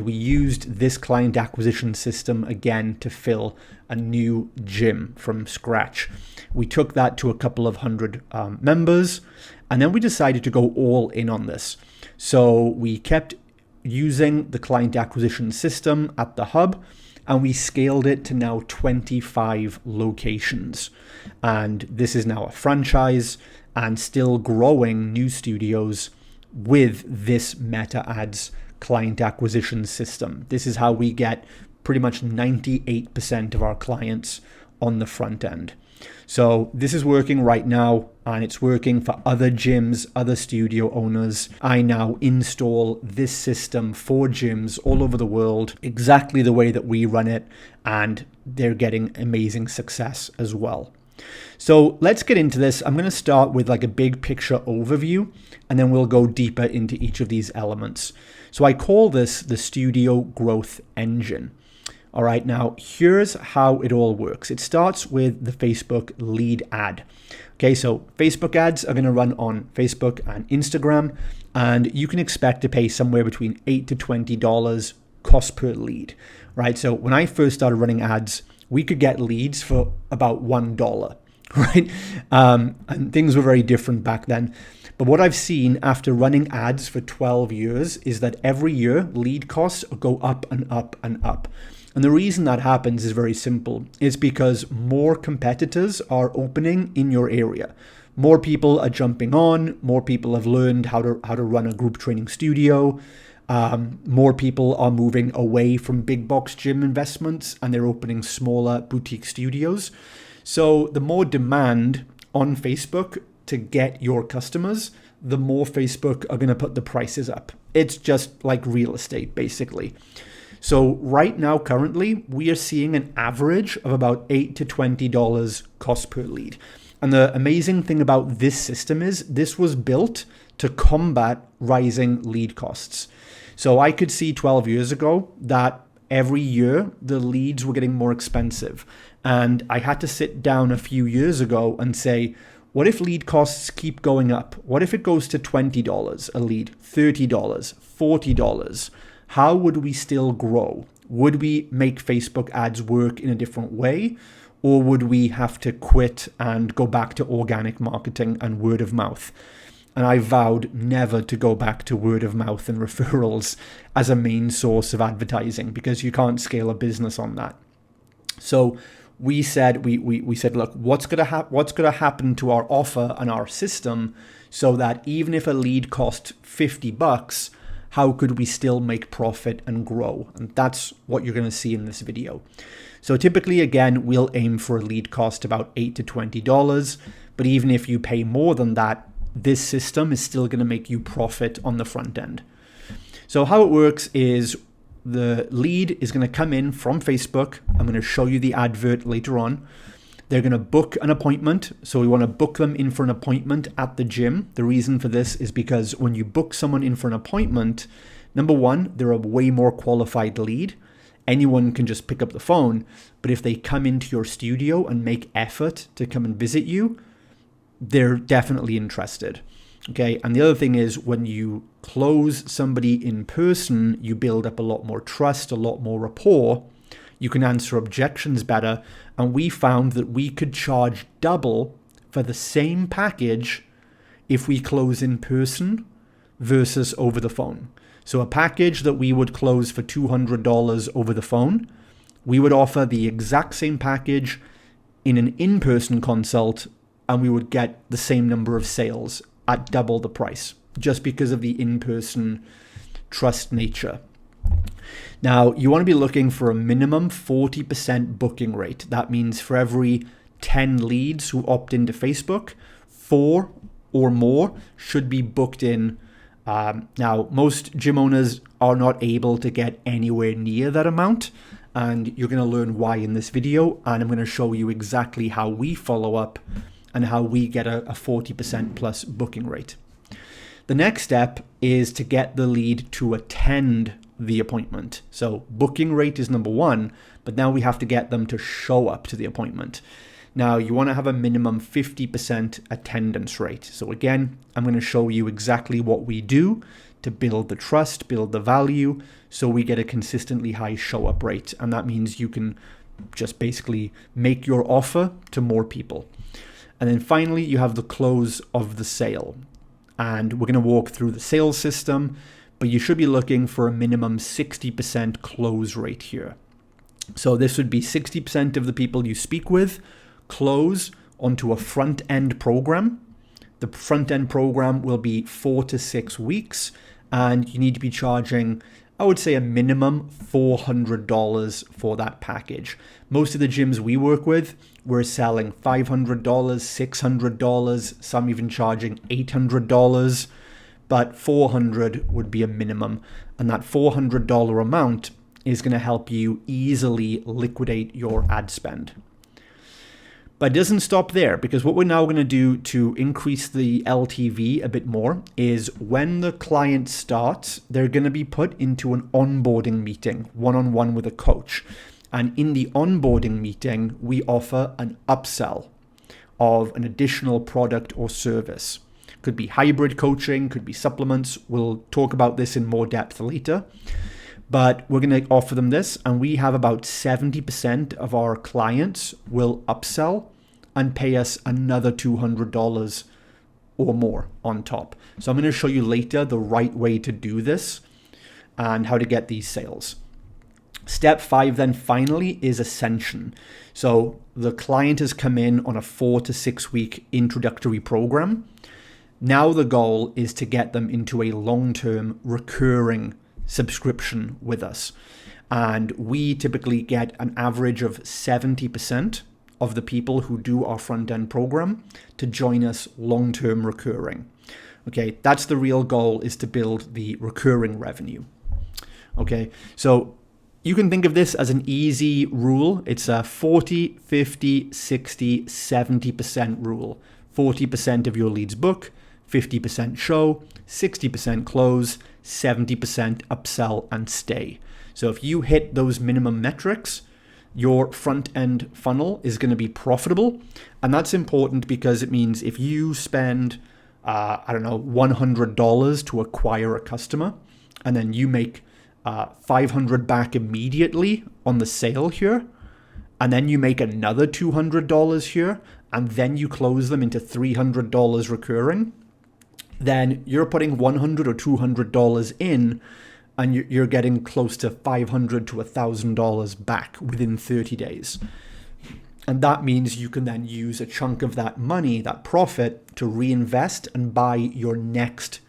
We used this client acquisition system again to fill a new gym from scratch. We took that to a couple of hundred members, and then we decided to go all in on this. So we kept using the client acquisition system at the hub, and we scaled it to now 25 locations. And this is now a franchise and still growing new studios with this Meta Ads client acquisition system. This is how we get pretty much 98% of our clients on the front end. So this is working right now, and it's working for other gyms, other studio owners. I now install this system for gyms all over the world, exactly the way that we run it, and they're getting amazing success as well. So let's get into this. I'm going to start with like a big picture overview, and then we'll go deeper into each of these elements. So I call this the Studio Growth Engine. All right, now here's how it all works. It starts with the Facebook lead ad. Okay, so Facebook ads are going to run on Facebook and Instagram, and you can expect to pay somewhere between $8 to $20 cost per lead, right? So when I first started running ads, we could get leads for about $1, right? And things were very different back then. But what I've seen after running ads for 12 years is that every year lead costs go up and up and up. And the reason that happens is very simple. It's because more competitors are opening in your area. More people are jumping on, more people have learned how to run a group training studio. More people are moving away from big box gym investments, and they're opening smaller boutique studios. So the more demand on Facebook to get your customers, the more Facebook are going to put the prices up. It's just like real estate, basically. So right now, currently, we are seeing an average of about $8 to $20 cost per lead. And the amazing thing about this system is this was built to combat rising lead costs. So I could see 12 years ago that every year the leads were getting more expensive. And I had to sit down a few years ago and say, what if lead costs keep going up? What if it goes to $20 a lead, $30, $40? How would we still grow? Would we make Facebook ads work in a different way? Or would we have to quit and go back to organic marketing and word of mouth? And I vowed never to go back to word of mouth and referrals as a main source of advertising, because you can't scale a business on that. So we said, we said, look, what's gonna happen to our offer and our system so that even if a lead cost $50, how could we still make profit and grow? And that's what you're going to see in this video. So typically, again, we'll aim for a lead cost about $8 to $20. But even if you pay more than that, this system is still going to make you profit on the front end. So how it works is the lead is going to come in from Facebook. I'm going to show you the advert later on. They're going to book an appointment. So we want to book them in for an appointment at the gym. The reason for this is because when you book someone in for an appointment, number one, they're a way more qualified lead. Anyone can just pick up the phone. But if they come into your studio and make effort to come and visit you, they're definitely interested. Okay. And the other thing is, when you close somebody in person, you build up a lot more trust, a lot more rapport. You can answer objections better. And we found that we could charge double for the same package if we close in person versus over the phone. So a package that we would close for $200 over the phone, we would offer the exact same package in an in-person consult, and we would get the same number of sales at double the price, just because of the in-person trust nature. Now, you want to be looking for a minimum 40% booking rate. That means for every 10 leads who opt into Facebook, 4 or more should be booked in. Now, most gym owners are not able to get anywhere near that amount, and you're going to learn why in this video, and I'm going to show you exactly how we follow up and how we get a 40% plus booking rate. The next step is to get the lead to attend the appointment. So booking rate is number one, but now we have to get them to show up to the appointment. Now, you want to have a minimum 50% attendance rate. So again, I'm going to show you exactly what we do to build the trust, build the value, so we get a consistently high show-up rate. And that means you can just basically make your offer to more people. And then finally, you have the close of the sale. And we're going to walk through the sales system, but you should be looking for a minimum 60% close rate here. So this would be 60% of the people you speak with close onto a front-end program. The front-end program will be 4 to 6 weeks, and you need to be charging, I would say, a minimum $400 for that package. Most of the gyms we work with, we're selling $500, $600, some even charging $800, but $400 would be a minimum. And that $400 amount is going to help you easily liquidate your ad spend. But it doesn't stop there, because what we're now going to do to increase the LTV a bit more is when the client starts, they're going to be put into an onboarding meeting, one-on-one with a coach. And in the onboarding meeting, we offer an upsell of an additional product or service. Could be hybrid coaching, could be supplements. We'll talk about this in more depth later. But we're going to offer them this, and we have about 70% of our clients will upsell and pay us another $200 or more on top. So I'm going to show you later the right way to do this and how to get these sales. Step 5 then finally is ascension. So the client has come in on a 4 to 6 week introductory program. Now the goal is to get them into a long-term recurring subscription with us. And we typically get an average of 70% of the people who do our front-end program to join us long-term recurring. Okay, that's the real goal, is to build the recurring revenue. Okay, so you can think of this as an easy rule. It's a 40, 50, 60, 70% rule. 40% of your leads book, 50% show, 60% close, 70% upsell and stay. So if you hit those minimum metrics, your front-end funnel is going to be profitable. And that's important because it means if you spend, $100 to acquire a customer, and then you make $500 back immediately on the sale here, and then you make another $200 here, and then you close them into $300 recurring, then you're putting $100 or $200 in, and you're getting close to $500 to $1,000 back within 30 days. And that means you can then use a chunk of that money, that profit, to reinvest and buy your next